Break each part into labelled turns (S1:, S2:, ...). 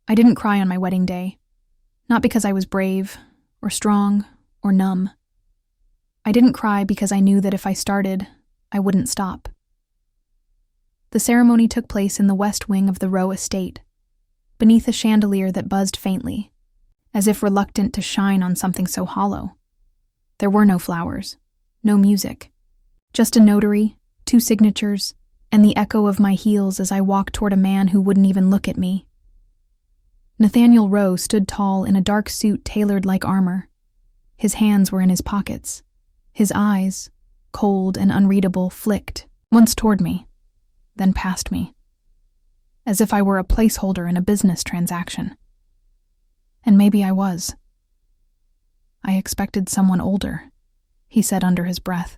S1: I didn't cry on my wedding day. Not because I was brave, or strong, or numb. I didn't cry because I knew that if I started, I wouldn't stop. The ceremony took place in the west wing of the Rowe estate, beneath a chandelier that buzzed faintly, as if reluctant to shine on something so hollow. There were no flowers, no music, just a notary, 2 signatures, and the echo of my heels as I walked toward a man who wouldn't even look at me. Nathaniel Rowe stood tall in a dark suit tailored like armor. His hands were in his pockets. His eyes, cold and unreadable, flicked, once toward me, then past me, as if I were a placeholder in a business transaction. And maybe I was. I expected someone older, he said under his breath,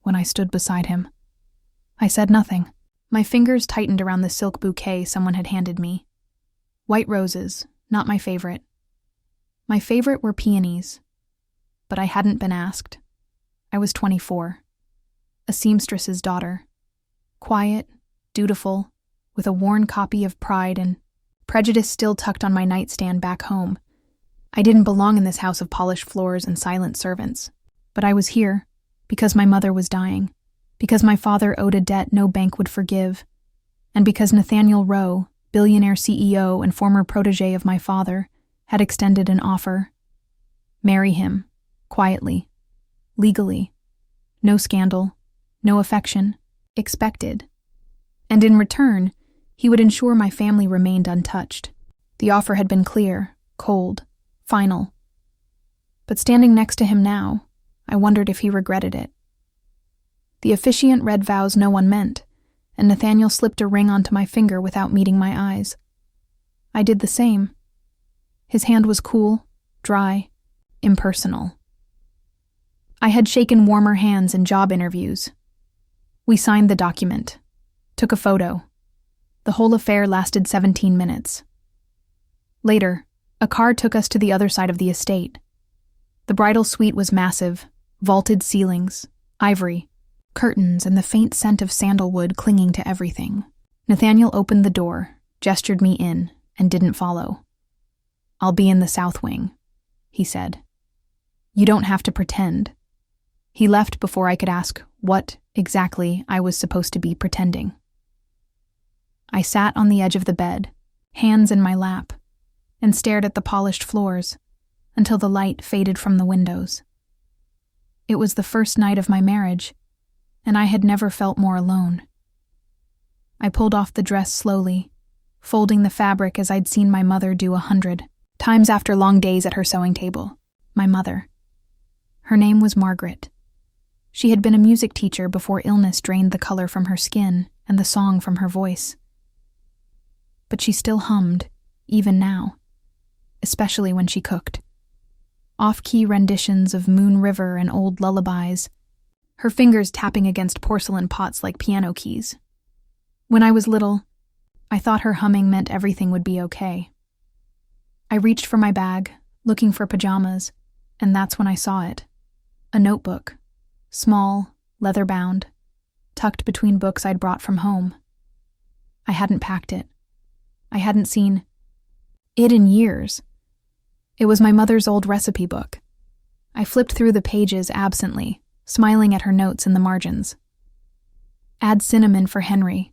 S1: when I stood beside him. I said nothing. My fingers tightened around the silk bouquet someone had handed me. White roses, not my favorite. My favorite were peonies, but I hadn't been asked. I was 24, a seamstress's daughter, quiet, dutiful, with a worn copy of Pride and Prejudice still tucked on my nightstand back home. I didn't belong in this house of polished floors and silent servants, but I was here because my mother was dying, because my father owed a debt no bank would forgive, and because Nathaniel Rowe, billionaire CEO and former protege of my father, had extended an offer. Marry him, quietly, legally, no scandal, no affection, expected. And in return, he would ensure my family remained untouched. The offer had been clear, cold, final. But standing next to him now, I wondered if he regretted it. The officiant read vows no one meant, and Nathaniel slipped a ring onto my finger without meeting my eyes. I did the same. His hand was cool, dry, impersonal. I had shaken warmer hands in job interviews. We signed the document, took a photo. The whole affair lasted 17 minutes. Later, a car took us to the other side of the estate. The bridal suite was massive, vaulted ceilings, ivory, curtains, and the faint scent of sandalwood clinging to everything. Nathaniel opened the door, gestured me in, and didn't follow. "I'll be in the south wing," he said. "You don't have to pretend." He left before I could ask what, exactly, I was supposed to be pretending. I sat on the edge of the bed, hands in my lap, and stared at the polished floors until the light faded from the windows. It was the first night of my marriage, and I had never felt more alone. I pulled off the dress slowly, folding the fabric as I'd seen my mother do 100 times after long days at her sewing table. My mother. Her name was Margaret. She had been a music teacher before illness drained the color from her skin and the song from her voice. But she still hummed, even now, especially when she cooked. Off-key renditions of Moon River and old lullabies, her fingers tapping against porcelain pots like piano keys. When I was little, I thought her humming meant everything would be okay. I reached for my bag, looking for pajamas, and that's when I saw it. A notebook, small, leather-bound, tucked between books I'd brought from home. I hadn't packed it. I hadn't seen it in years. It was my mother's old recipe book. I flipped through the pages absently, smiling at her notes in the margins. Add cinnamon for Henry.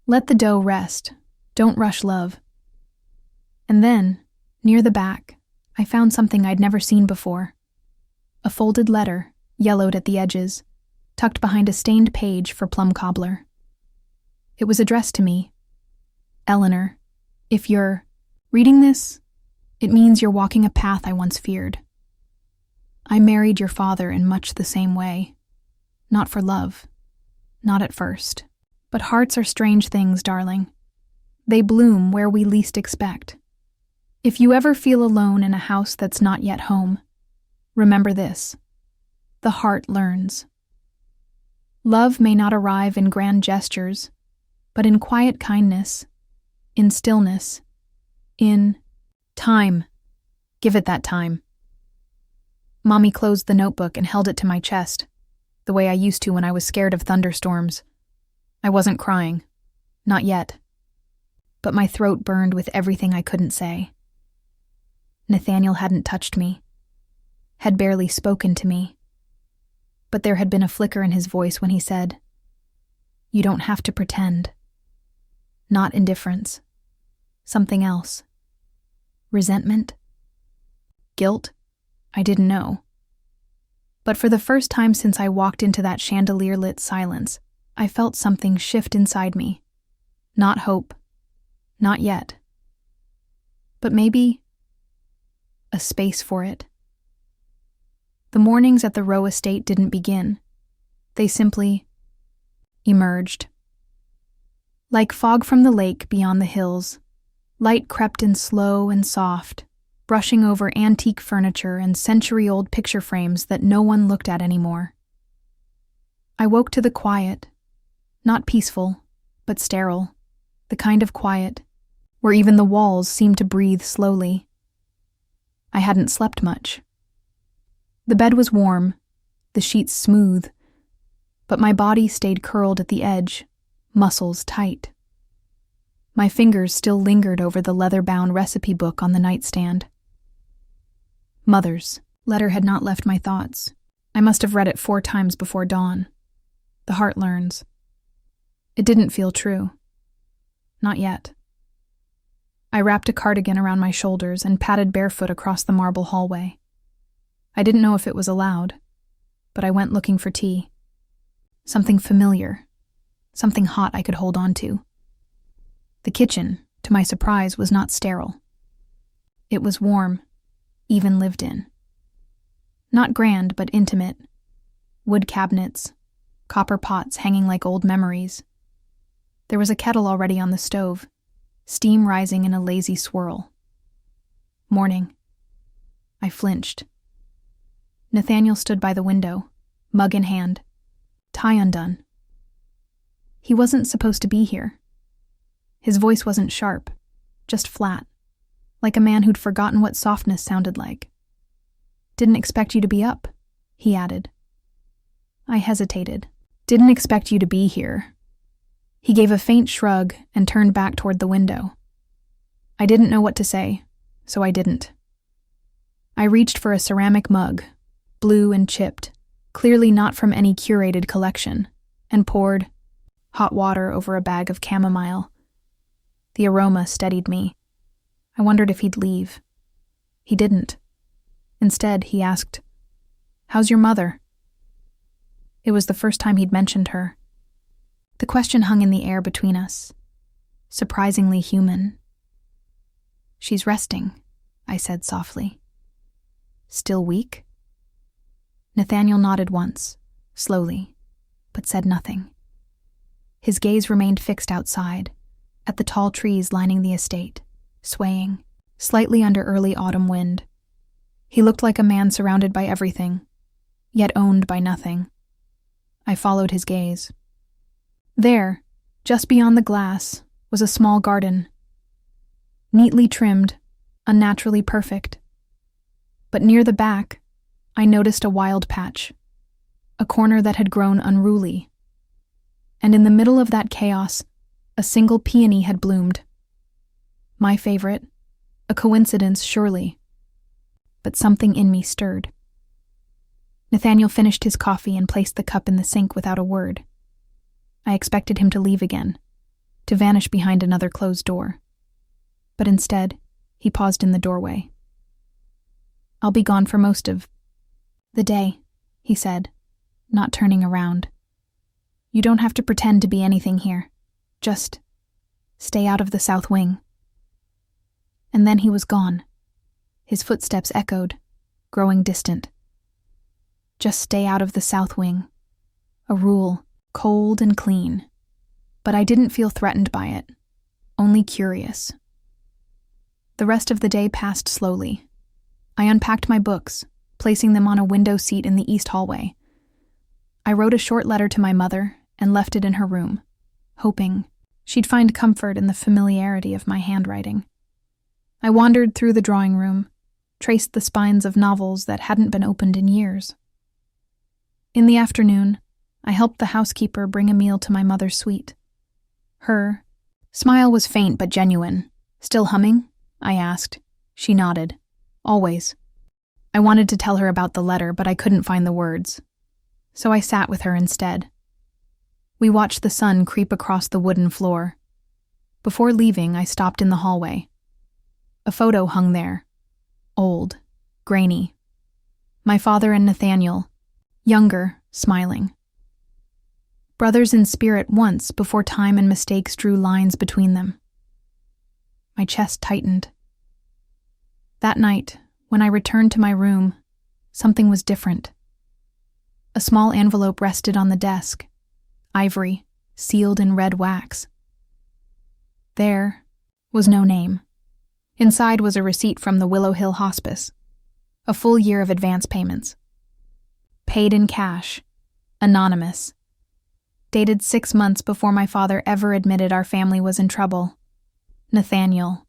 S1: Let the dough rest. Don't rush love. And then, near the back, I found something I'd never seen before. A folded letter, yellowed at the edges, tucked behind a stained page for plum cobbler. It was addressed to me. Eleanor, if you're reading this, it means you're walking a path I once feared. I married your father in much the same way. Not for love. Not at first. But hearts are strange things, darling. They bloom where we least expect. If you ever feel alone in a house that's not yet home, remember this. The heart learns. Love may not arrive in grand gestures, but in quiet kindness, in stillness, in time. Give it that time. Mommy closed the notebook and held it to my chest, the way I used to when I was scared of thunderstorms. I wasn't crying. Not yet. but my throat burned with everything I couldn't say. Nathaniel hadn't touched me, had barely spoken to me, but there had been a flicker in his voice when he said, "You don't have to pretend." Not indifference. Something else. Resentment? Guilt? I didn't know. But for the first time since I walked into that chandelier-lit silence, I felt something shift inside me. Not hope. Not yet. But maybe a space for it. The mornings at the Rowe estate didn't begin. They simply emerged. Like fog from the lake beyond the hills, light crept in slow and soft, brushing over antique furniture and century-old picture frames that no one looked at anymore. I woke to the quiet, not peaceful, but sterile, the kind of quiet where even the walls seemed to breathe slowly. I hadn't slept much. The bed was warm, the sheets smooth, but my body stayed curled at the edge, muscles tight. My fingers still lingered over the leather-bound recipe book on the nightstand. Mother's letter had not left my thoughts. I must have read it 4 times before dawn. The heart learns. It didn't feel true. Not yet. I wrapped a cardigan around my shoulders and padded barefoot across the marble hallway. I didn't know if it was allowed, but I went looking for tea. Something familiar. Something hot I could hold on to. The kitchen, to my surprise, was not sterile. It was warm, even lived in. Not grand, but intimate. Wood cabinets, copper pots hanging like old memories. There was a kettle already on the stove, steam rising in a lazy swirl. Morning. I flinched. Nathaniel stood by the window, mug in hand, tie undone. He wasn't supposed to be here. His voice wasn't sharp, just flat, like a man who'd forgotten what softness sounded like. "Didn't expect you to be up," he added. I hesitated. "Didn't expect you to be here." He gave a faint shrug and turned back toward the window. I didn't know what to say, so I didn't. I reached for a ceramic mug, blue and chipped, clearly not from any curated collection, and poured hot water over a bag of chamomile. The aroma steadied me. I wondered if he'd leave. He didn't. Instead, he asked, "How's your mother?" It was the first time he'd mentioned her. The question hung in the air between us, surprisingly human. "She's resting," I said softly. "Still weak?" Nathaniel nodded once, slowly, but said nothing. His gaze remained fixed outside, at the tall trees lining the estate, swaying, slightly under early autumn wind. He looked like a man surrounded by everything, yet owned by nothing. I followed his gaze. There, just beyond the glass, was a small garden. Neatly trimmed, unnaturally perfect. But near the back, I noticed a wild patch, a corner that had grown unruly. And in the middle of that chaos, a single peony had bloomed. My favorite, a coincidence surely, but something in me stirred. Nathaniel finished his coffee and placed the cup in the sink without a word. I expected him to leave again, to vanish behind another closed door. But instead, he paused in the doorway. "I'll be gone for most of the day," he said, not turning around. "You don't have to pretend to be anything here. Just stay out of the south wing." And then he was gone. His footsteps echoed, growing distant. Just stay out of the south wing. A rule, cold and clean. But I didn't feel threatened by it, only curious. The rest of the day passed slowly. I unpacked my books, placing them on a window seat in the east hallway. I wrote a short letter to my mother and left it in her room, hoping she'd find comfort in the familiarity of my handwriting. I wandered through the drawing room, traced the spines of novels that hadn't been opened in years. In the afternoon, I helped the housekeeper bring a meal to my mother's suite. Her Smile was faint but genuine. Still humming? I asked. She nodded. Always. I wanted to tell her about the letter, but I couldn't find the words. So I sat with her instead. We watched the sun creep across the wooden floor. Before leaving, I stopped in the hallway. A photo hung there. Old. Grainy. My father and Nathaniel. Younger, smiling. Brothers in spirit once, before time and mistakes drew lines between them. My chest tightened. That night, when I returned to my room, something was different. A small envelope rested on the desk, ivory, sealed in red wax. There was no name. Inside was a receipt from the Willow Hill Hospice, a full year of advance payments. Paid in cash, anonymous. Dated 6 months before my father ever admitted our family was in trouble. Nathaniel.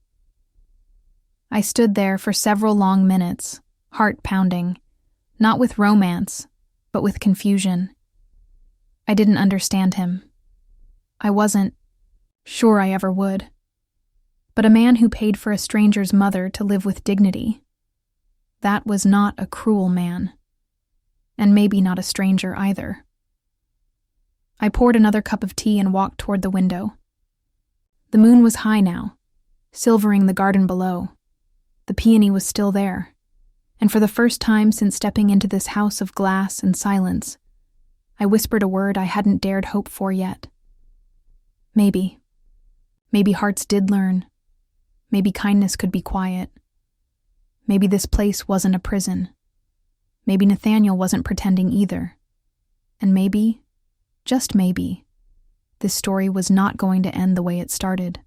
S1: I stood there for several long minutes, heart pounding, not with romance, but with confusion. I didn't understand him. I wasn't sure I ever would. But a man who paid for a stranger's mother to live with dignity, that was not a cruel man. And maybe not a stranger either. I poured another cup of tea and walked toward the window. The moon was high now, silvering the garden below. The peony was still there, and for the first time since stepping into this house of glass and silence, I whispered a word I hadn't dared hope for yet. Maybe. Maybe hearts did learn. Maybe kindness could be quiet. Maybe this place wasn't a prison. Maybe Nathaniel wasn't pretending either. And maybe, just maybe, this story was not going to end the way it started.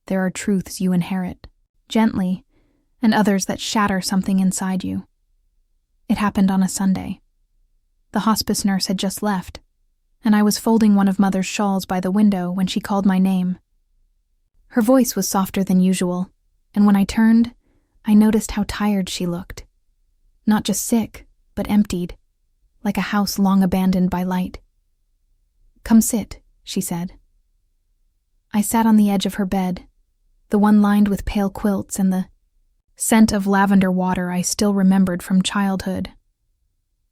S1: There are truths you inherit, gently, and others that shatter something inside you. It happened on a Sunday. The hospice nurse had just left, and I was folding one of Mother's shawls by the window when she called my name. Her voice was softer than usual, and when I turned, I noticed how tired she looked. Not just sick, but emptied, like a house long abandoned by light. "Come sit," she said. I sat on the edge of her bed, the one lined with pale quilts and the scent of lavender water I still remembered from childhood.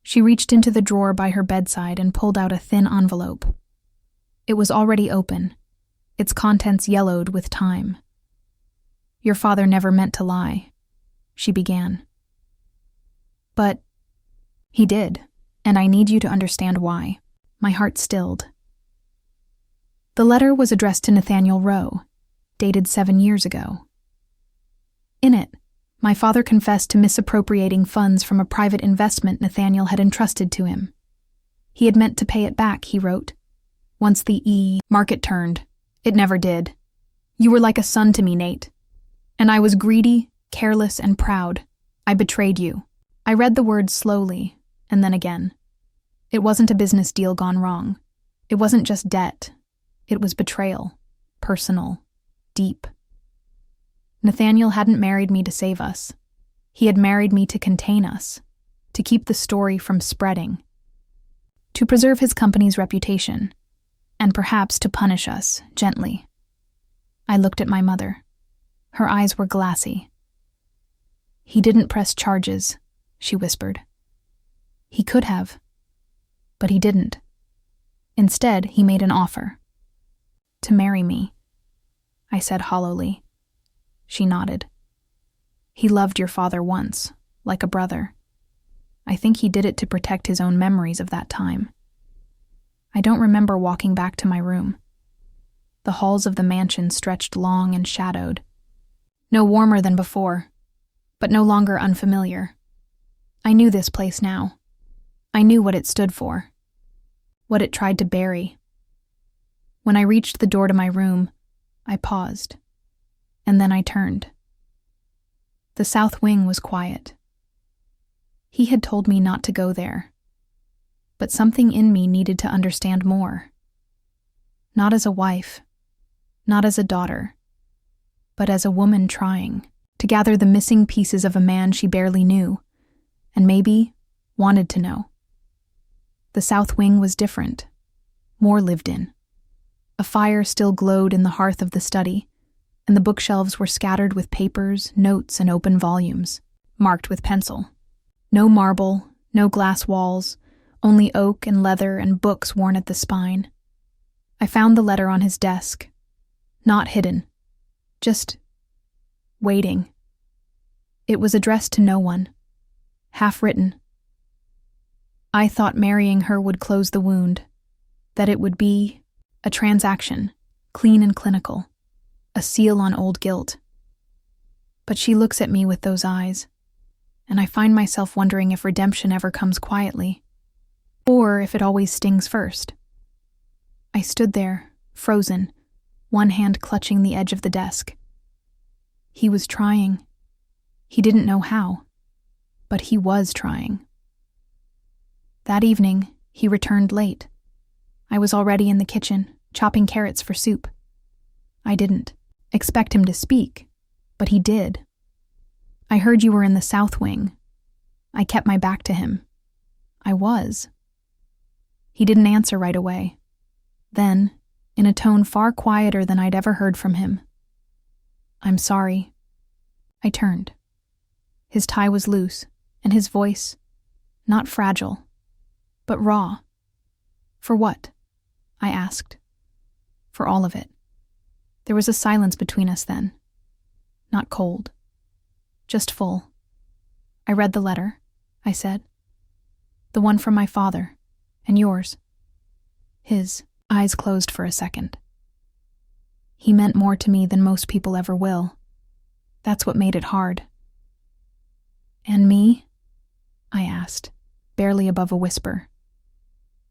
S1: She reached into the drawer by her bedside and pulled out a thin envelope. It was already open, its contents yellowed with time. "Your father never meant to lie," she began. "But he did, and I need you to understand why." My heart stilled. The letter was addressed to Nathaniel Rowe, dated 7 years ago. In it, my father confessed to misappropriating funds from a private investment Nathaniel had entrusted to him. He had meant to pay it back, he wrote. Once the market turned, it never did. "You were like a son to me, Nate. And I was greedy, careless, and proud. I betrayed you." I read the words slowly, and then again. It wasn't a business deal gone wrong. It wasn't just debt. It was betrayal. Personal. Deep. Nathaniel hadn't married me to save us. He had married me to contain us, to keep the story from spreading, to preserve his company's reputation, and perhaps to punish us, gently. I looked at my mother. Her eyes were glassy. "He didn't press charges," she whispered. "He could have, but he didn't. Instead, he made an offer. To marry me," I said hollowly. She nodded. "He loved your father once, like a brother. I think he did it to protect his own memories of that time." I don't remember walking back to my room. The halls of the mansion stretched long and shadowed. No warmer than before, but no longer unfamiliar. I knew this place now. I knew what it stood for, what it tried to bury. When I reached the door to my room, I paused, and then I turned. The south wing was quiet. He had told me not to go there, but something in me needed to understand more. Not as a wife, not as a daughter, but as a woman trying to gather the missing pieces of a man she barely knew, and maybe wanted to know. The south wing was different, more lived in. A fire still glowed in the hearth of the study, and the bookshelves were scattered with papers, notes, and open volumes, marked with pencil. No marble, no glass walls, only oak and leather and books worn at the spine. I found the letter on his desk. Not hidden. Just waiting. It was addressed to no one. Half written. I thought marrying her would close the wound, that it would be a transaction, clean and clinical, a seal on old guilt. But she looks at me with those eyes, and I find myself wondering if redemption ever comes quietly, or if it always stings first. I stood there, frozen, one hand clutching the edge of the desk. He was trying. He didn't know how, but he was trying. That evening, he returned late. I was already in the kitchen, chopping carrots for soup. I didn't expect him to speak, but he did. I heard you were in the south wing. I kept my back to him. I was. He didn't answer right away. Then, in a tone far quieter than I'd ever heard from him, "I'm sorry." I turned. His tie was loose, and his voice, not fragile, but raw. "For what?" I asked. "For all of it." There was a silence between us then. Not cold. Just full. "I read the letter," I said. "The one from my father, and yours." His eyes closed for a second. He meant more to me than most people ever will. That's what made it hard. "And me?" I asked, barely above a whisper.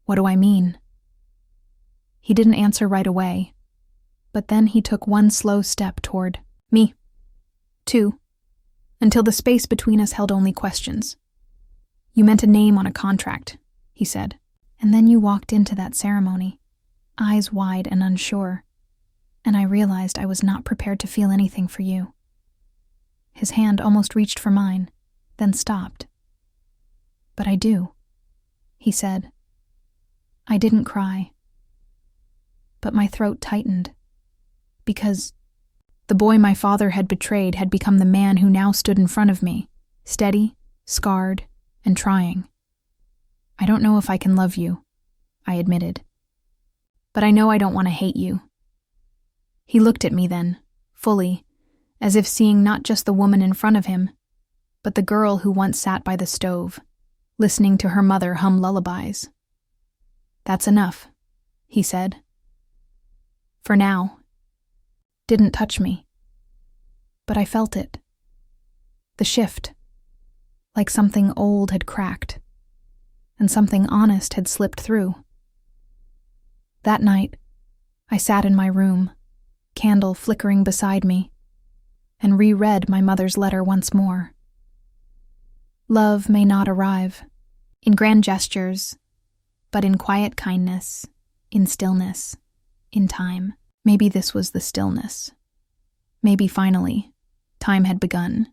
S1: "What do I mean?" He didn't answer right away, but then he took one slow step toward me, too, until the space between us held only questions. "You meant a name on a contract," he said, "and then you walked into that ceremony, eyes wide and unsure, and I realized I was not prepared to feel anything for you." His hand almost reached for mine, then stopped. "But I do," he said. I didn't cry, but my throat tightened, because the boy my father had betrayed had become the man who now stood in front of me, steady, scarred, and trying. "I don't know if I can love you," I admitted, "but I know I don't want to hate you." He looked at me then, fully, as if seeing not just the woman in front of him, but the girl who once sat by the stove, listening to her mother hum lullabies. "That's enough," he said. "For now." Didn't touch me, but I felt it. The shift, like something old had cracked, and something honest had slipped through. That night, I sat in my room, candle flickering beside me, and reread my mother's letter once more. Love may not arrive in grand gestures, but in quiet kindness, in stillness, in time. Maybe this was the stillness. Maybe finally, time had begun.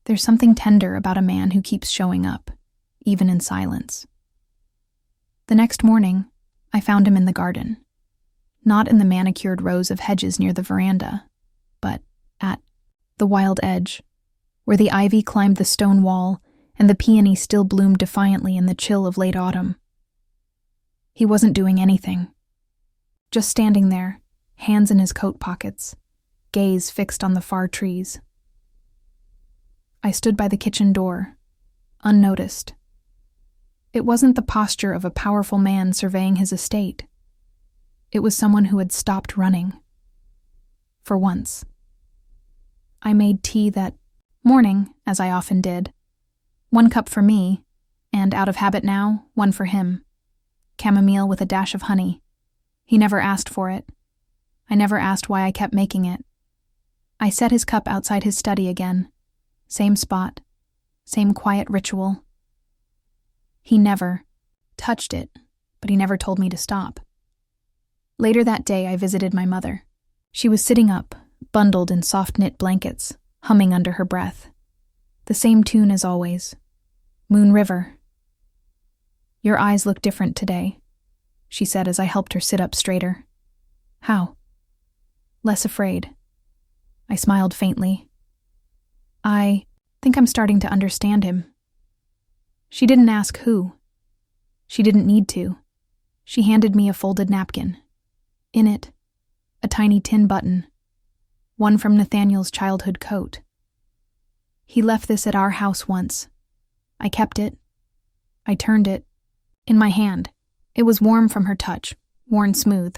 S1: There's something tender about a man who keeps showing up, even in silence. The next morning, I found him in the garden. Not in the manicured rows of hedges near the veranda, but at the wild edge, where the ivy climbed the stone wall and the peony still bloomed defiantly in the chill of late autumn. He wasn't doing anything. Just standing there, hands in his coat pockets, gaze fixed on the far trees. I stood by the kitchen door, unnoticed. It wasn't the posture of a powerful man surveying his estate. It was someone who had stopped running. For once. I made tea that morning, as I often did. 1 cup for me, and out of habit now, 1 for him. Chamomile with a dash of honey. He never asked for it. I never asked why I kept making it. I set his cup outside his study again. Same spot. Same quiet ritual. He never touched it, but he never told me to stop. Later that day, I visited my mother. She was sitting up, bundled in soft-knit blankets, humming under her breath. The same tune as always. Moon River. "Your eyes look different today," she said as I helped her sit up straighter. How? Less afraid. I smiled faintly. I think I'm starting to understand him. She didn't ask who. She didn't need to. She handed me a folded napkin. In it, a tiny tin button, one from Nathaniel's childhood coat. He left this at our house once. I kept it. I turned it. In my hand. It was warm from her touch, worn smooth.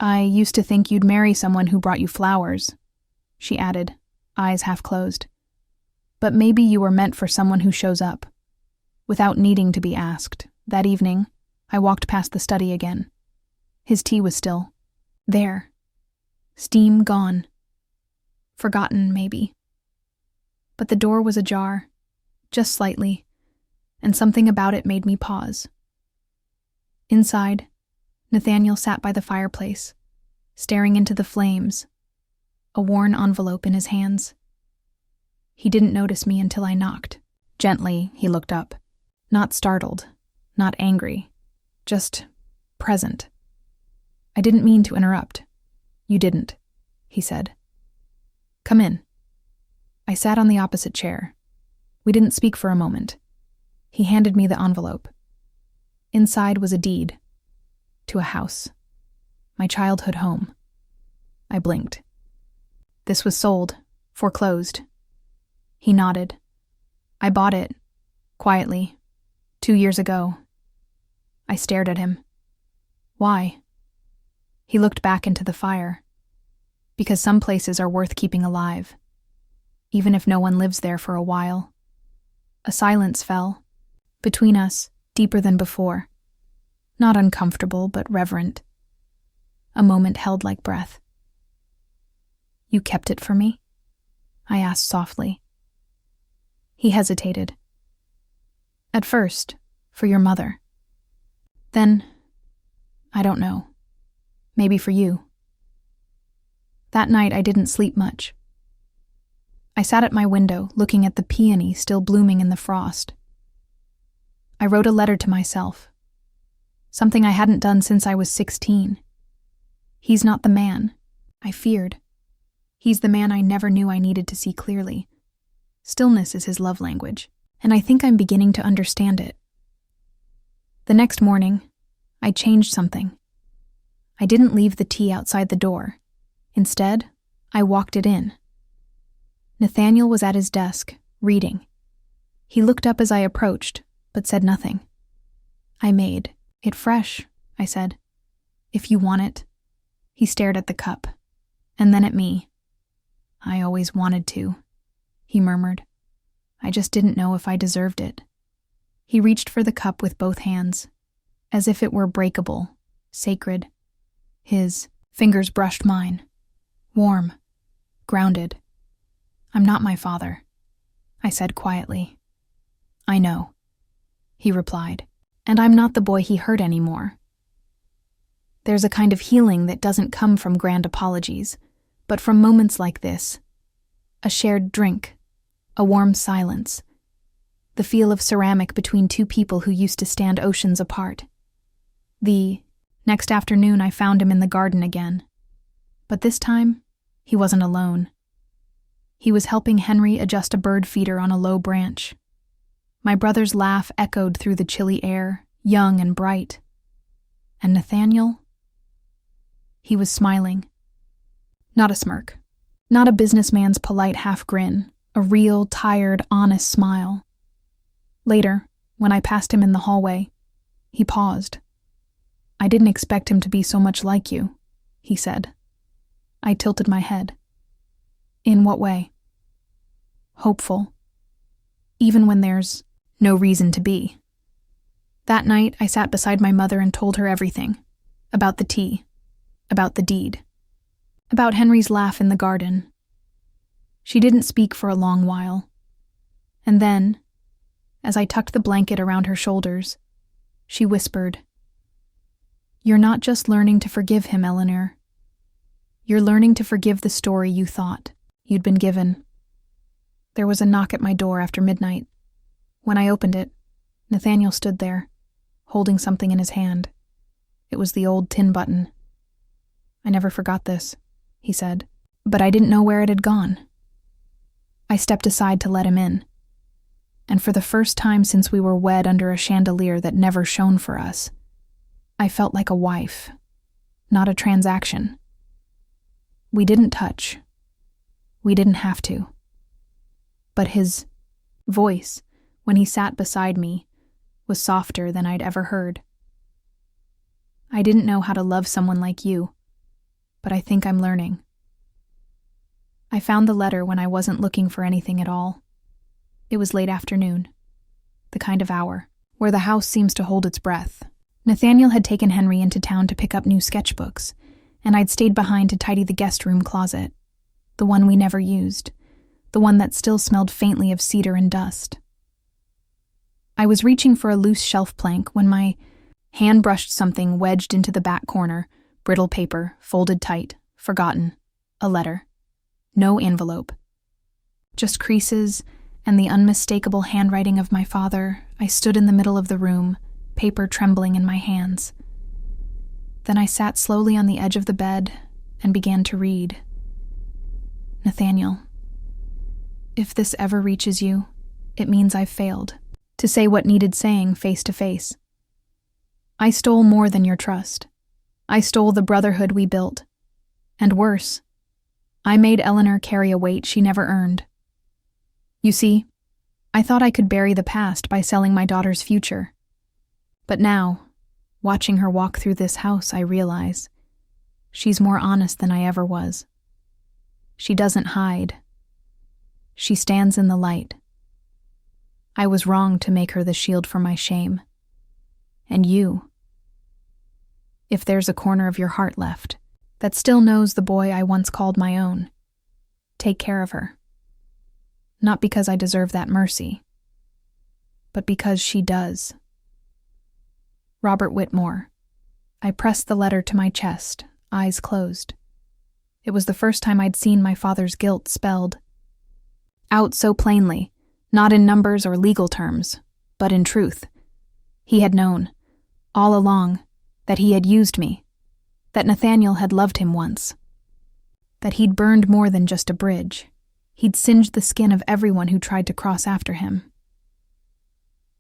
S1: I used to think you'd marry someone who brought you flowers, she added, eyes half closed. But maybe you were meant for someone who shows up. Without needing to be asked, that evening, I walked past the study again. His tea was still there. Steam gone. Forgotten, maybe. But the door was ajar, just slightly, and something about it made me pause. Inside, Nathaniel sat by the fireplace, staring into the flames, a worn envelope in his hands. He didn't notice me until I knocked. Gently, he looked up. Not startled, not angry, just present. I didn't mean to interrupt. You didn't, he said. Come in. I sat on the opposite chair. We didn't speak for a moment. He handed me the envelope. Inside was a deed. To a house. My childhood home. I blinked. This was sold, foreclosed. He nodded. I bought it, quietly, 2 years ago. I stared at him. Why? He looked back into the fire. Because some places are worth keeping alive, even if no one lives there for a while. A silence fell, between us, deeper than before. Not uncomfortable, but reverent. A moment held like breath. You kept it for me? I asked softly. He hesitated. At first, for your mother. Then, I don't know. Maybe for you. That night I didn't sleep much. I sat at my window, looking at the peony still blooming in the frost. I wrote a letter to myself. Something I hadn't done since I was 16. He's not the man I feared. He's the man I never knew I needed to see clearly. Stillness is his love language, and I think I'm beginning to understand it. The next morning, I changed something. I didn't leave the tea outside the door. Instead, I walked it in. Nathaniel was at his desk, reading. He looked up as I approached, but said nothing. I made it fresh, I said. If you want it. He stared at the cup, and then at me. I always wanted to, he murmured. I just didn't know if I deserved it. He reached for the cup with both hands, as if it were breakable, sacred. His fingers brushed mine, warm, grounded. I'm not my father, I said quietly. I know, he replied. And I'm not the boy he hurt anymore. There's a kind of healing that doesn't come from grand apologies, but from moments like this. A shared drink, a warm silence, the feel of ceramic between two people who used to stand oceans apart. The next afternoon I found him in the garden again. But this time, he wasn't alone. He was helping Henry adjust a bird feeder on a low branch. My brother's laugh echoed through the chilly air, young and bright. And Nathaniel? He was smiling. Not a smirk. Not a businessman's polite half-grin. A real, tired, honest smile. Later, when I passed him in the hallway, he paused. I didn't expect him to be so much like you, he said. I tilted my head. In what way? Hopeful. Even when there's no reason to be. That night, I sat beside my mother and told her everything. About the tea. About the deed. About Henry's laugh in the garden. She didn't speak for a long while. And then, as I tucked the blanket around her shoulders, she whispered, You're not just learning to forgive him, Eleanor. You're learning to forgive the story you thought you'd been given. There was a knock at my door after midnight. When I opened it, Nathaniel stood there, holding something in his hand. It was the old tin button. I never forgot this, he said, but I didn't know where it had gone. I stepped aside to let him in, and for the first time since we were wed under a chandelier that never shone for us, I felt like a wife, not a transaction. We didn't touch. We didn't have to. But his voice, when he sat beside me, was softer than I'd ever heard. I didn't know how to love someone like you, but I think I'm learning. I found the letter when I wasn't looking for anything at all. It was late afternoon, the kind of hour where the house seems to hold its breath. Nathaniel had taken Henry into town to pick up new sketchbooks, and I'd stayed behind to tidy the guest room closet, the one we never used, the one that still smelled faintly of cedar and dust. I was reaching for a loose shelf plank when my hand brushed something wedged into the back corner, brittle paper, folded tight, forgotten, a letter. No envelope. Just creases and the unmistakable handwriting of my father. I stood in the middle of the room, paper trembling in my hands. Then I sat slowly on the edge of the bed and began to read. Nathaniel, if this ever reaches you, it means I've failed to say what needed saying face to face. I stole more than your trust. I stole the brotherhood we built. And worse, I made Eleanor carry a weight she never earned. You see, I thought I could bury the past by selling my daughter's future. But now, watching her walk through this house, I realize she's more honest than I ever was. She doesn't hide. She stands in the light. I was wrong to make her the shield for my shame. And you, if there's a corner of your heart left that still knows the boy I once called my own, take care of her. Not because I deserve that mercy, but because she does. Robert Whitmore. I pressed the letter to my chest, eyes closed. It was the first time I'd seen my father's guilt spelled out so plainly, not in numbers or legal terms, but in truth. He had known, all along, that he had used me, that Nathaniel had loved him once, that he'd burned more than just a bridge. He'd singed the skin of everyone who tried to cross after him.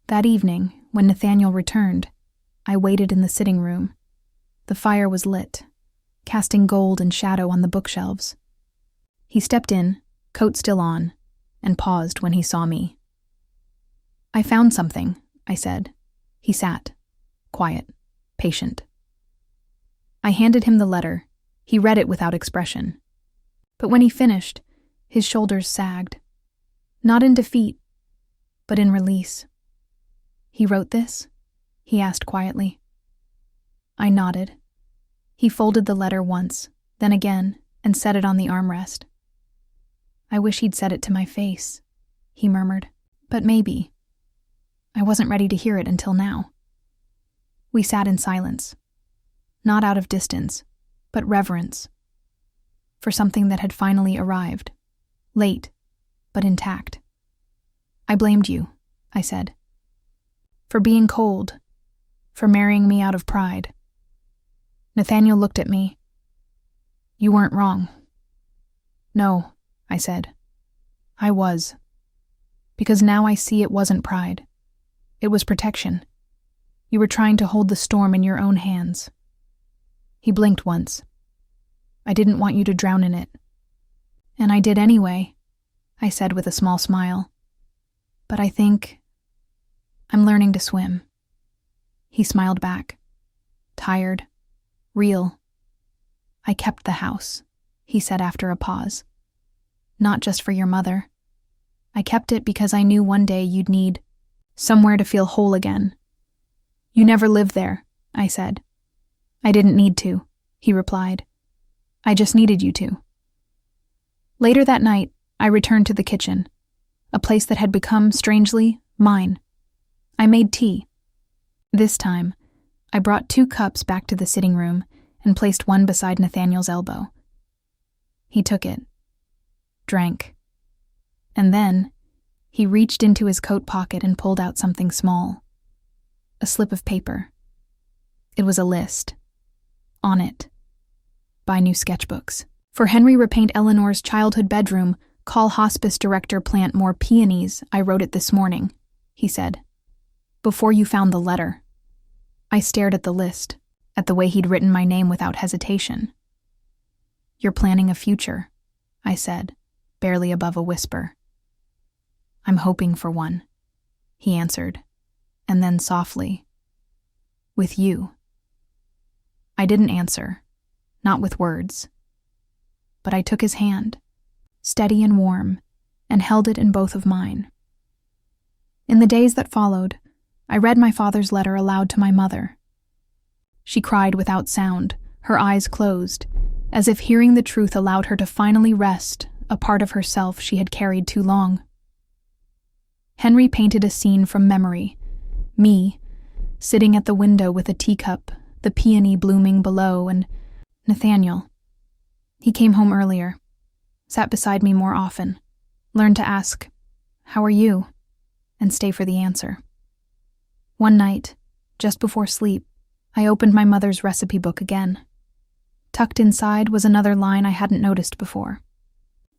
S1: That evening, when Nathaniel returned, I waited in the sitting room. The fire was lit, casting gold and shadow on the bookshelves. He stepped in, coat still on, and paused when he saw me. I found something, I said. He sat, quiet, patient. I handed him the letter. He read it without expression. But when he finished, his shoulders sagged. Not in defeat, but in release. He wrote this? He asked quietly. I nodded. He folded the letter once, then again, and set it on the armrest. I wish he'd said it to my face, he murmured. But maybe. I wasn't ready to hear it until now. We sat in silence. Not out of distance, but reverence. For something that had finally arrived. Late, but intact. I blamed you, I said. For being cold. For marrying me out of pride. Nathaniel looked at me. You weren't wrong. No, I said. I was. Because now I see it wasn't pride. It was protection. You were trying to hold the storm in your own hands. He blinked once. I didn't want you to drown in it. And I did anyway, I said with a small smile. But I think I'm learning to swim. He smiled back. Tired. Real. I kept the house, he said after a pause. Not just for your mother. I kept it because I knew one day you'd need somewhere to feel whole again. You never lived there, I said. I didn't need to, he replied. I just needed you to. Later that night, I returned to the kitchen, a place that had become, strangely, mine. I made tea. This time, I brought 2 cups back to the sitting room and placed one beside Nathaniel's elbow. He took it, drank, and then he reached into his coat pocket and pulled out something small. A slip of paper. It was a list. On it, buy new sketchbooks. For Henry repaint Eleanor's childhood bedroom, call hospice director plant more peonies. I wrote it this morning, he said. Before you found the letter. I stared at the list, at the way he'd written my name without hesitation. You're planning a future, I said, barely above a whisper. I'm hoping for one, he answered, and then softly, with you. I didn't answer, not with words, but I took his hand, steady and warm, and held it in both of mine. In the days that followed, I read my father's letter aloud to my mother. She cried without sound, her eyes closed, as if hearing the truth allowed her to finally rest a part of herself she had carried too long. Henry painted a scene from memory, me, sitting at the window with a teacup, the peony blooming below, and Nathaniel. He came home earlier, sat beside me more often, learned to ask, "How are you?" and stay for the answer. One night, just before sleep, I opened my mother's recipe book again. Tucked inside was another line I hadn't noticed before.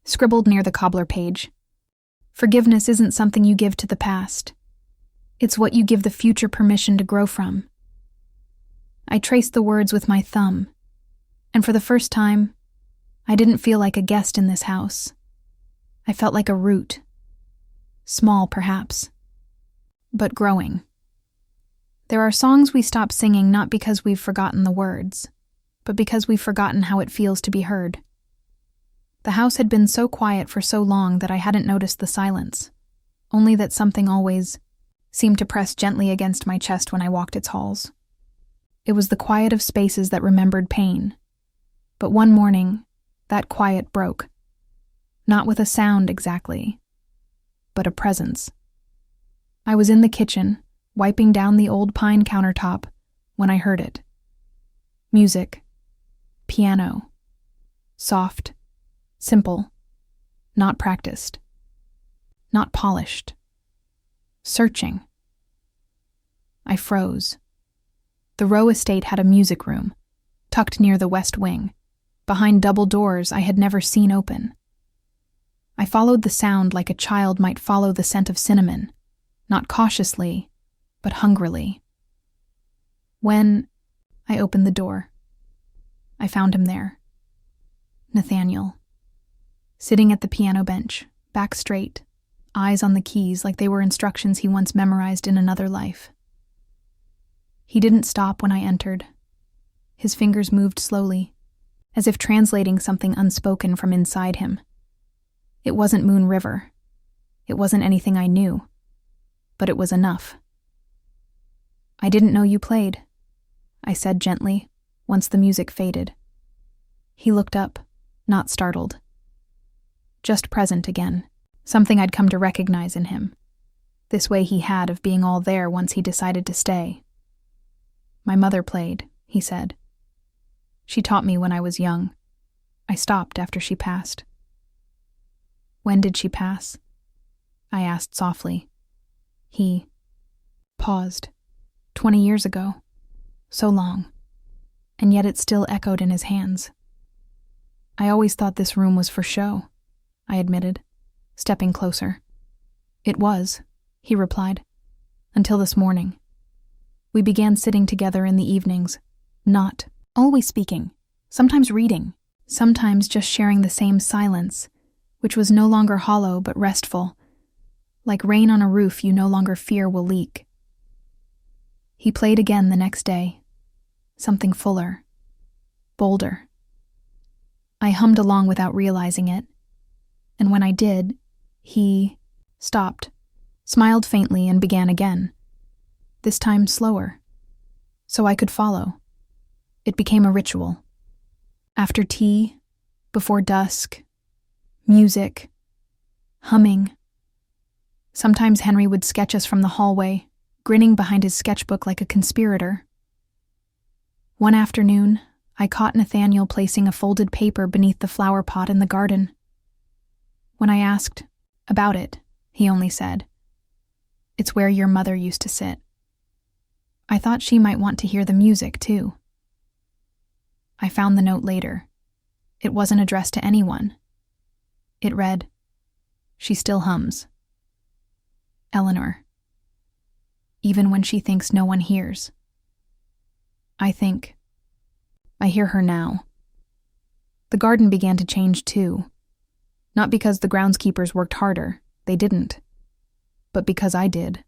S1: Scribbled near the cobbler page. Forgiveness isn't something you give to the past. It's what you give the future permission to grow from. I traced the words with my thumb, and for the first time, I didn't feel like a guest in this house. I felt like a root. Small, perhaps, but growing. There are songs we stop singing not because we've forgotten the words, but because we've forgotten how it feels to be heard. The house had been so quiet for so long that I hadn't noticed the silence, only that something always seemed to press gently against my chest when I walked its halls. It was the quiet of spaces that remembered pain. But one morning, that quiet broke. Not with a sound exactly, but a presence. I was in the kitchen, wiping down the old pine countertop, when I heard it. Music. Piano. Soft. Simple. Not practiced. Not polished. Searching. I froze. The Rowe estate had a music room, tucked near the west wing, behind double doors I had never seen open. I followed the sound like a child might follow the scent of cinnamon, not cautiously, but hungrily. When I opened the door, I found him there. Nathaniel. Sitting at the piano bench, back straight, eyes on the keys like they were instructions he once memorized in another life. He didn't stop when I entered. His fingers moved slowly, as if translating something unspoken from inside him. It wasn't Moon River. It wasn't anything I knew, but it was enough. I didn't know you played, I said gently, once the music faded. He looked up, not startled. Just present again, something I'd come to recognize in him. This way he had of being all there once he decided to stay. My mother played, he said. She taught me when I was young. I stopped after she passed. When did she pass? I asked softly. He paused. 20 years ago. So long. And yet it still echoed in his hands. I always thought this room was for show, I admitted, stepping closer. It was, he replied, until this morning. We began sitting together in the evenings, not always speaking, sometimes reading, sometimes just sharing the same silence, which was no longer hollow but restful, like rain on a roof you no longer fear will leak. He played again the next day, something fuller, bolder. I hummed along without realizing it, and when I did, he stopped, smiled faintly, and began again. This time slower, so I could follow. It became a ritual. After tea, before dusk, music, humming. Sometimes Henry would sketch us from the hallway, grinning behind his sketchbook like a conspirator. One afternoon, I caught Nathaniel placing a folded paper beneath the flower pot in the garden. When I asked about it, he only said, "It's where your mother used to sit." I thought she might want to hear the music, too. I found the note later, It wasn't addressed to anyone. It read, "She still hums. Eleanor. Even when she thinks no one hears." I hear her now. The garden began to change too. Not because the groundskeepers worked harder, they didn't. But because I did.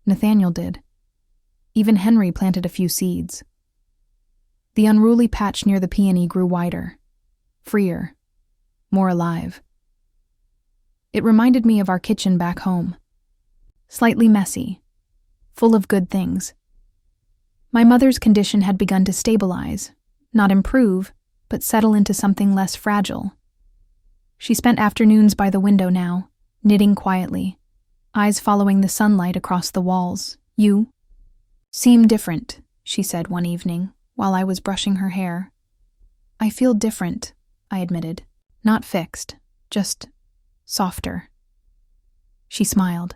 S1: Nathaniel did. Even Henry planted a few seeds. The unruly patch near the peony grew wider, freer, more alive. It reminded me of our kitchen back home. Slightly messy, full of good things. My mother's condition had begun to stabilize, not improve, but settle into something less fragile. She spent afternoons by the window now, knitting quietly, eyes following the sunlight across the walls. "You seem different," she said one evening, while I was brushing her hair. "I feel different," I admitted. "Not fixed, just softer." She smiled.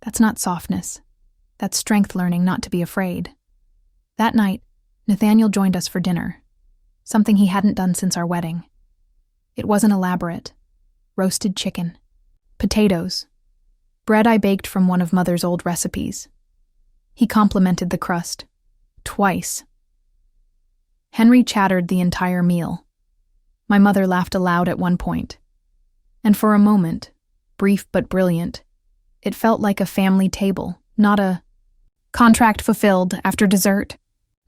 S1: "That's not softness. That's strength learning not to be afraid." That night, Nathaniel joined us for dinner, something he hadn't done since our wedding. It wasn't elaborate. Roasted chicken, potatoes, bread I baked from one of Mother's old recipes. He complimented the crust. Twice. Henry chattered the entire meal. My mother laughed aloud at one point. And for a moment, brief but brilliant, it felt like a family table, not a contract fulfilled after dessert.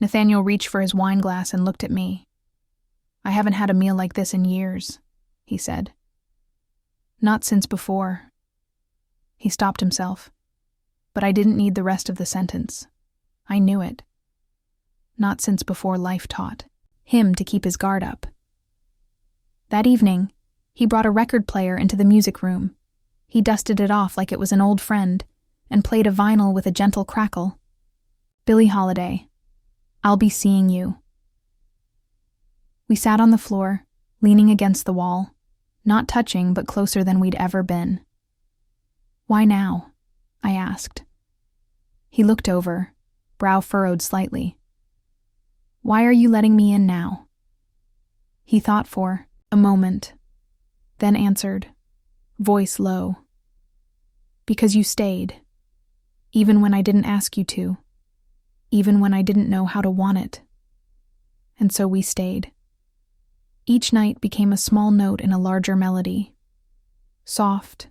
S1: Nathaniel reached for his wine glass and looked at me. "I haven't had a meal like this in years," he said. "Not since before." He stopped himself, but I didn't need the rest of the sentence. I knew it. Not since before life taught him to keep his guard up. That evening, he brought a record player into the music room. He dusted it off like it was an old friend and played a vinyl with a gentle crackle. Billie Holiday, "I'll Be Seeing You." We sat on the floor, leaning against the wall, not touching but closer than we'd ever been. "Why now?" I asked. He looked over, brow furrowed slightly. "Why are you letting me in now?" He thought for a moment, then answered, voice low. "Because you stayed, even when I didn't ask you to, even when I didn't know how to want it. And so we stayed." Each night became a small note in a larger melody. Soft,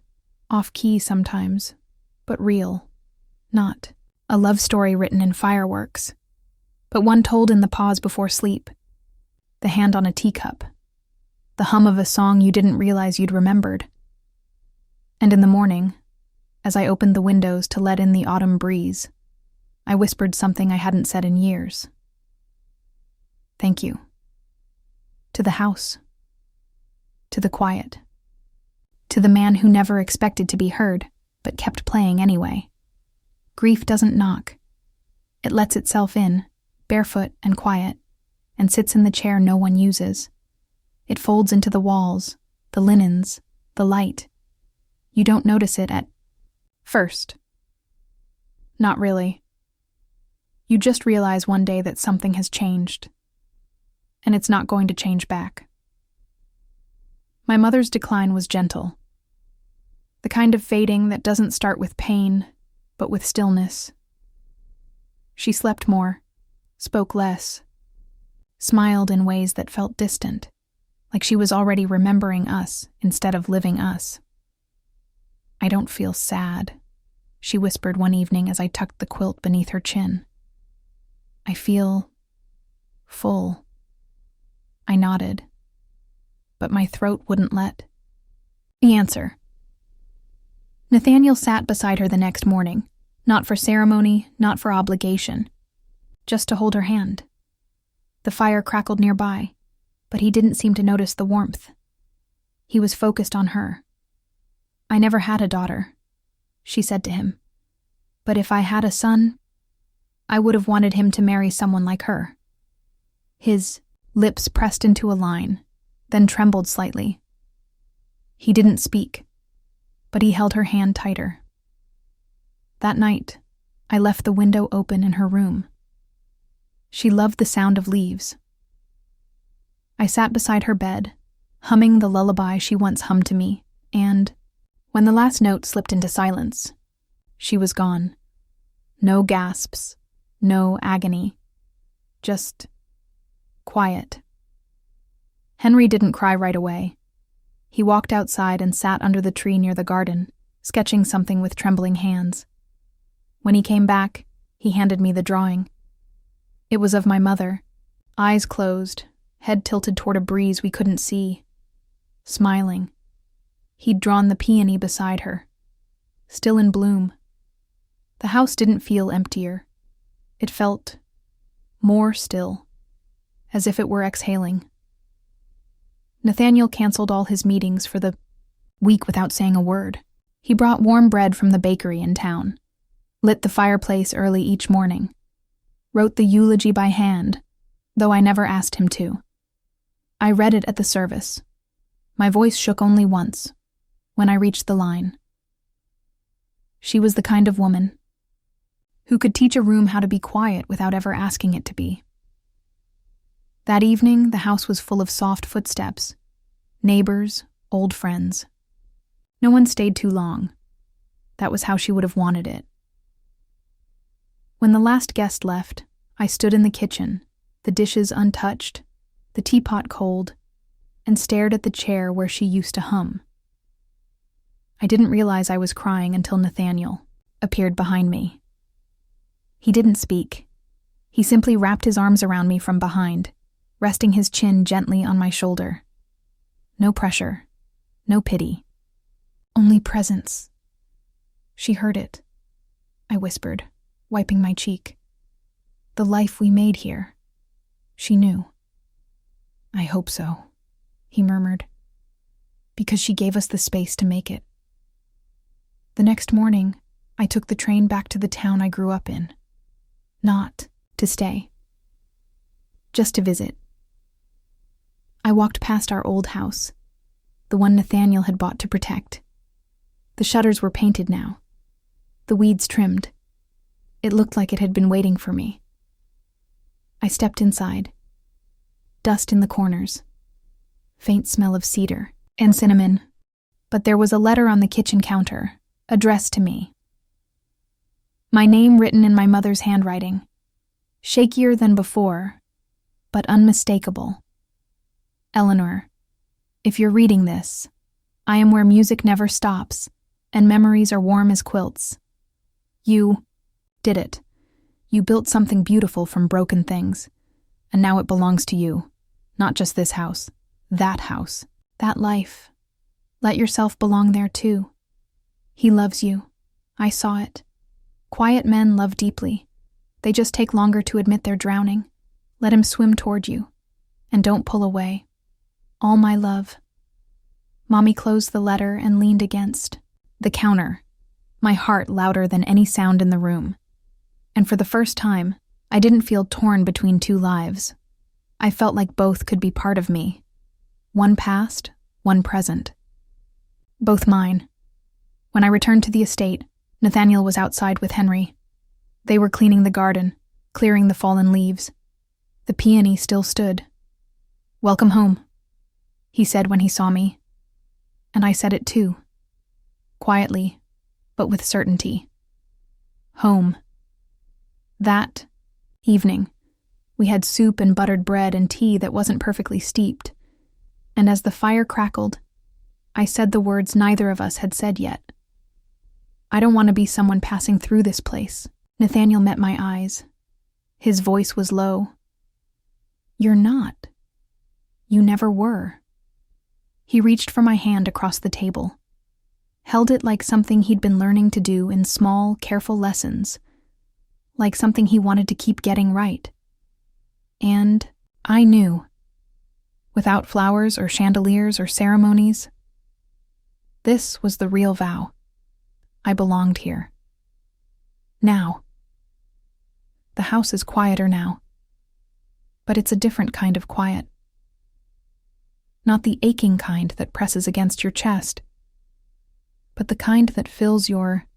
S1: off-key sometimes, but real. Not a love story written in fireworks, but one told in the pause before sleep, the hand on a teacup, the hum of a song you didn't realize you'd remembered. And in the morning, as I opened the windows to let in the autumn breeze, I whispered something I hadn't said in years. "Thank you." To the house. To the quiet. To the man who never expected to be heard, but kept playing anyway. Grief doesn't knock. It lets itself in, barefoot and quiet, and sits in the chair no one uses. It folds into the walls, the linens, the light. You don't notice it at first. Not really. You just realize one day that something has changed, and it's not going to change back. My mother's decline was gentle. The kind of fading that doesn't start with pain, but with stillness. She slept more, spoke less, smiled in ways that felt distant, like she was already remembering us instead of living us. "I don't feel sad," she whispered one evening as I tucked the quilt beneath her chin. "I feel full." I nodded, but my throat wouldn't let me answer. Nathaniel sat beside her the next morning, not for ceremony, not for obligation, just to hold her hand. The fire crackled nearby, but he didn't seem to notice the warmth. He was focused on her. "I never had a daughter," she said to him, "but if I had a son, I would have wanted him to marry someone like her." His lips pressed into a line, then trembled slightly. He didn't speak, but he held her hand tighter. That night, I left the window open in her room. She loved the sound of leaves. I sat beside her bed, humming the lullaby she once hummed to me, and, when the last note slipped into silence, she was gone. No gasps, no agony, just quiet. Henry didn't cry right away. He walked outside and sat under the tree near the garden, sketching something with trembling hands. When he came back, he handed me the drawing. It was of my mother, eyes closed, head tilted toward a breeze we couldn't see, smiling. He'd drawn the peony beside her, still in bloom. The house didn't feel emptier. It felt more still, as if it were exhaling. Nathaniel canceled all his meetings for the week without saying a word. He brought warm bread from the bakery in town, lit the fireplace early each morning, wrote the eulogy by hand, though I never asked him to. I read it at the service. My voice shook only once, when I reached the line. She was the kind of woman who could teach a room how to be quiet without ever asking it to be. That evening, the house was full of soft footsteps, neighbors, old friends. No one stayed too long. That was how she would have wanted it. When the last guest left, I stood in the kitchen, the dishes untouched, the teapot cold, and stared at the chair where she used to hum. I didn't realize I was crying until Nathaniel appeared behind me. He didn't speak. He simply wrapped his arms around me from behind, resting his chin gently on my shoulder. No pressure, no pity, only presence. She heard it, I whispered, wiping my cheek. The life we made here. She knew. I hope so, he murmured, because she gave us the space to make it. The next morning, I took the train back to the town I grew up in. Not to stay. Just to visit. I walked past our old house, the one Nathaniel had bought to protect. The shutters were painted now, the weeds trimmed. It looked like it had been waiting for me. I stepped inside. Dust in the corners. Faint smell of cedar and cinnamon. But there was a letter on the kitchen counter, addressed to me. My name written in my mother's handwriting. Shakier than before, but unmistakable. Eleanor, if you're reading this, I am where music never stops, and memories are warm as quilts. You did it. You built something beautiful from broken things, and now it belongs to you. Not just this house, that life. Let yourself belong there too. He loves you. I saw it. Quiet men love deeply. They just take longer to admit they're drowning. Let him swim toward you, and don't pull away. All my love. Mommy closed the letter and leaned against the counter, my heart louder than any sound in the room. And for the first time, I didn't feel torn between two lives. I felt like both could be part of me. One past, one present. Both mine. When I returned to the estate, Nathaniel was outside with Henry. They were cleaning the garden, clearing the fallen leaves. The peony still stood. "Welcome home," he said when he saw me. And I said it too. Quietly, but with certainty. Home. That evening, we had soup and buttered bread and tea that wasn't perfectly steeped. And as the fire crackled, I said the words neither of us had said yet. I don't want to be someone passing through this place. Nathaniel met my eyes. His voice was low. You're not. You never were. He reached for my hand across the table, held it like something he'd been learning to do in small, careful lessons, like something he wanted to keep getting right. And I knew, without flowers or chandeliers or ceremonies, this was the real vow. I belonged here. Now. The house is quieter now, but it's a different kind of quiet. Not the aching kind that presses against your chest, but the kind that fills your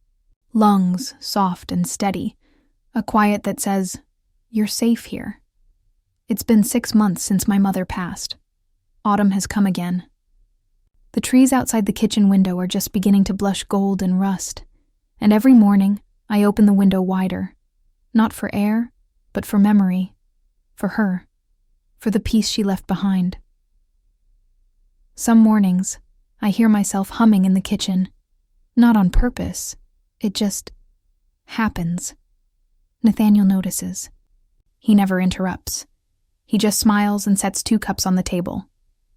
S1: lungs soft and steady, a quiet that says, you're safe here. It's been 6 months since my mother passed, Autumn has come again. The trees outside the kitchen window are just beginning to blush gold and rust, and every morning I open the window wider, not for air, but for memory, for her, for the peace she left behind. Some mornings, I hear myself humming in the kitchen, not on purpose, it just happens. Nathaniel notices. He never interrupts. He just smiles and sets 2 cups on the table,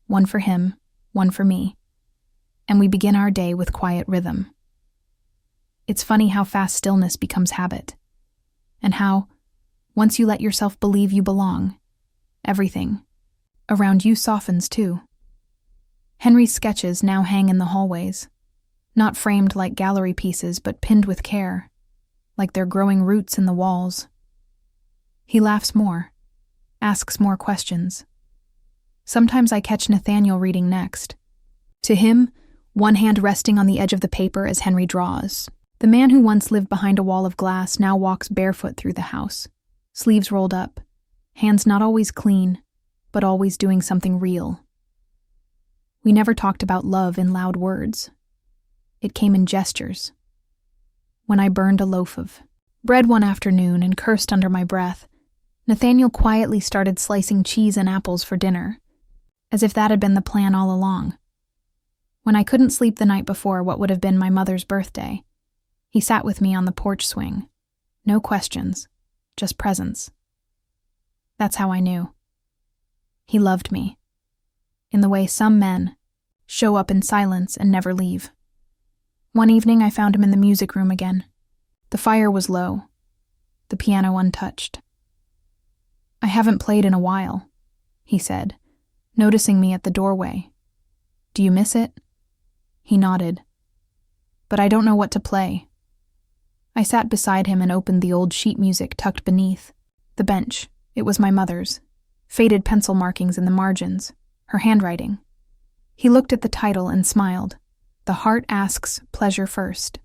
S1: one for him, one for me, and we begin our day with quiet rhythm. It's funny how fast stillness becomes habit, and how, once you let yourself believe you belong, everything around you softens too. Henry's sketches now hang in the hallways, not framed like gallery pieces but pinned with care, like they're growing roots in the walls. He laughs more, asks more questions. Sometimes I catch Nathaniel reading next. To him, one hand resting on the edge of the paper as Henry draws. The man who once lived behind a wall of glass now walks barefoot through the house, sleeves rolled up, hands not always clean, but always doing something real. We never talked about love in loud words. It came in gestures. When I burned a loaf of bread one afternoon and cursed under my breath, Nathaniel quietly started slicing cheese and apples for dinner, as if that had been the plan all along. When I couldn't sleep the night before what would have been my mother's birthday, he sat with me on the porch swing. No questions, just presence. That's how I knew. He loved me, in the way some men show up in silence and never leave. One evening I found him in the music room again. The fire was low, the piano untouched. "I haven't played in a while," he said, noticing me at the doorway. "Do you miss it?" He nodded. "But I don't know what to play." I sat beside him and opened the old sheet music tucked beneath. The bench, it was my mother's. Faded pencil markings in the margins, her handwriting. He looked at the title and smiled. The heart asks pleasure first.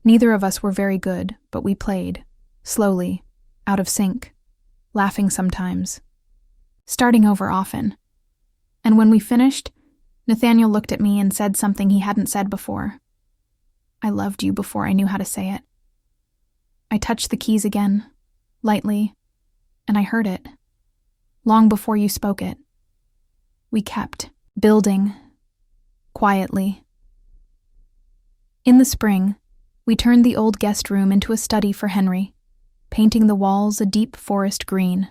S1: Neither of us were very good, but we played, slowly, out of sync, laughing sometimes, starting over often. And when we finished, Nathaniel looked at me and said something he hadn't said before. "I loved you before I knew how to say it." I touched the keys again, lightly, and I heard it, long before you spoke it. We kept building, quietly. In the spring, we turned the old guest room into a study for Henry, painting the walls a deep forest green,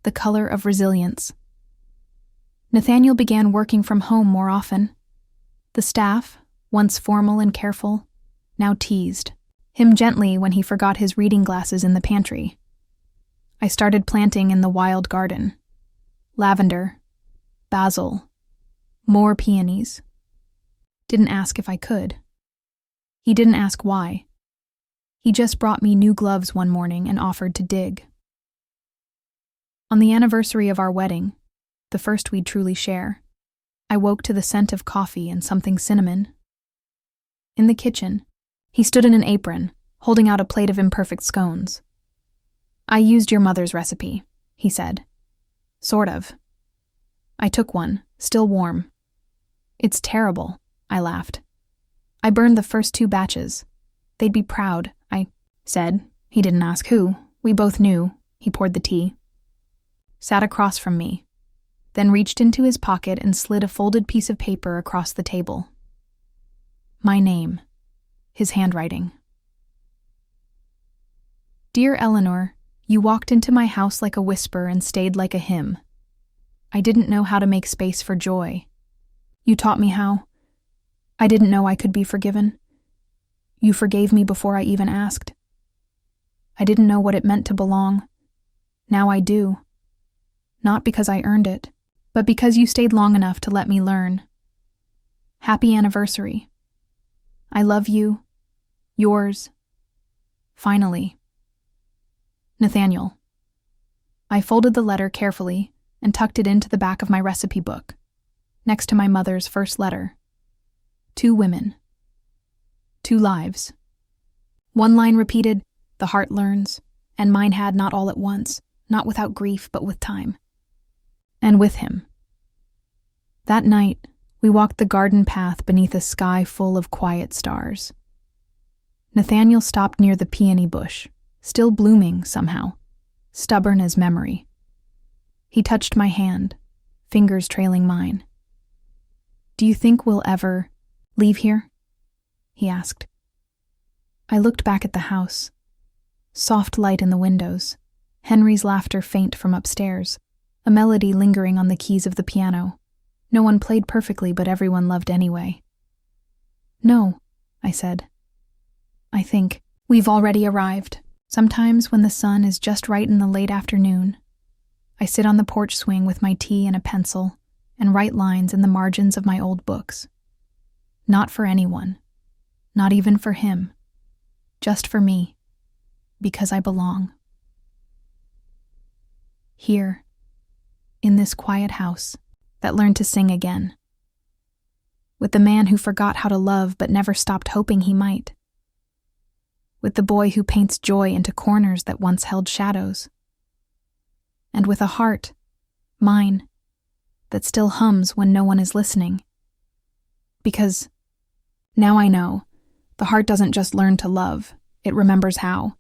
S1: the color of resilience. Nathaniel began working from home more often. The staff, once formal and careful, now teased him gently when he forgot his reading glasses in the pantry. I started planting in the wild garden. Lavender, basil, more peonies. Didn't ask if I could. He didn't ask why. He just brought me new gloves one morning and offered to dig. On the anniversary of our wedding, the first we'd truly share, I woke to the scent of coffee and something cinnamon. In the kitchen, he stood in an apron, holding out a plate of imperfect scones. "I used your mother's recipe," he said. "Sort of." I took one, still warm. "It's terrible," I laughed. "I burned the first 2 batches. They'd be proud," I said. He didn't ask who. We both knew. He poured the tea. Sat across from me, then reached into his pocket and slid a folded piece of paper across the table. My name. His handwriting. "Dear Eleanor, you walked into my house like a whisper and stayed like a hymn. I didn't know how to make space for joy. You taught me how. I didn't know I could be forgiven. You forgave me before I even asked. I didn't know what it meant to belong. Now I do. Not because I earned it, but because you stayed long enough to let me learn. Happy anniversary. I love you. Yours. Finally. Nathaniel." I folded the letter carefully and tucked it into the back of my recipe book, next to my mother's first letter. 2 women. 2 lives. One line repeated, "The heart learns," and mine had not all at once, not without grief, but with time. And with him. That night, we walked the garden path beneath a sky full of quiet stars. Nathaniel stopped near the peony bush, still blooming somehow, stubborn as memory. He touched my hand, fingers trailing mine. "Do you think we'll ever leave here?" he asked. I looked back at the house. Soft light in the windows, Henry's laughter faint from upstairs, a melody lingering on the keys of the piano. No one played perfectly, but everyone loved anyway. "No," I said. "I think we've already arrived." Sometimes when the sun is just right in the late afternoon, I sit on the porch swing with my tea and a pencil and write lines in the margins of my old books. Not for anyone, not even for him, just for me, because I belong. Here, in this quiet house that learned to sing again, with the man who forgot how to love but never stopped hoping he might, with the boy who paints joy into corners that once held shadows, and with a heart, mine, that still hums when no one is listening. Because now I know, the heart doesn't just learn to love, it remembers how.